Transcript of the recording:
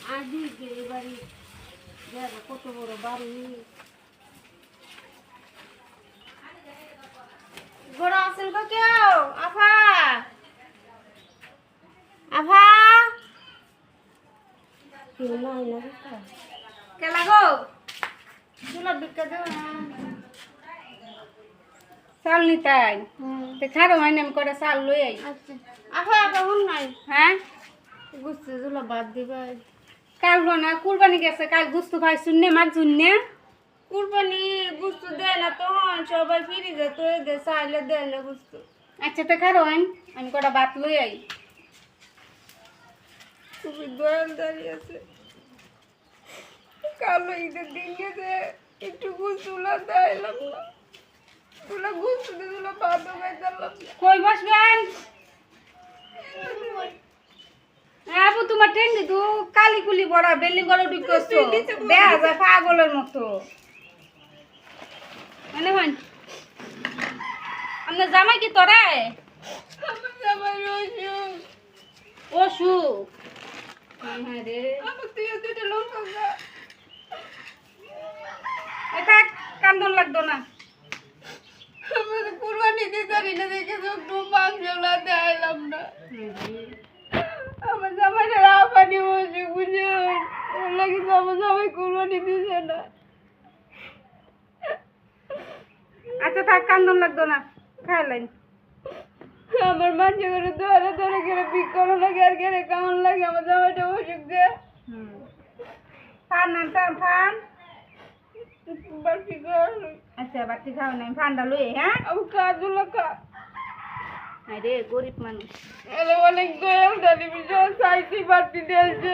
আদি যে বাড়ি জায়গা কত বড় বাড়ি গোড়া আছেন গো কেউ আফা আফা কেউ নাই না কেলা গো চুলার বিকা দেও চাল নিতাই তো খারো হয় না আমি কটা চাল লই আই আচ্ছা আফা আফা হুন নাই হ্যাঁ গুছতে চুলা বাদ দিবাই কাল না কুরবানি গেছে কাল গুস্তু খাই শুননে মাছ শুননে কুরবানি গুস্তু দেয় না তখন সবাই ফিরে যেত দে চাইলে দেয় না গুস্তু আচ্ছা তো খারো আমি কটা ভাত লই আই খুবই দয়াল দাঁড়িয়ে আছে কালো ঈদের দিন গেছে একটু গুস্তুলা দেয়লাম না তুলা গুস্তু দিয়ে তুলা ভাতও খাইতাম কই বসবেন আবু তোমার ঠেঙ্গি তো কালিকুলি বড় বিল্ডিং করে ঢুকছো দেখা যায় পাগলের মতো মানে হয় আপনার জামাই কি তোরে আমার জামাই অসুখ হ্যাঁ রে আমার তুই দুটো লোক এটা কান্দন লাগতো না আমার কুরবানি দিতে পারি না দেখে তো একটু মাংস দেখাইলাম না আমার জামাইটা রাফানি বসে বুঝে লাগে আমার জামাই কুরবানি দিছে না আচ্ছা থাক কান্দন লাগতো না খাইলেন আমার মানুষ করে ধরে ধরে গেলে বিক করা লাগে আর গেলে কেমন লাগে আমার জামাইটা অসুখ দিয়ে ফান আনতাম ফান বাটি আচ্ছা বাটি খাও নাই ফান্ডা লই হ্যাঁ আমি কাজুলা খা আরে গরিব মানুষ এলো অনেক দয়াল দাদি বিশাল সাইতি বাটি দিয়েছে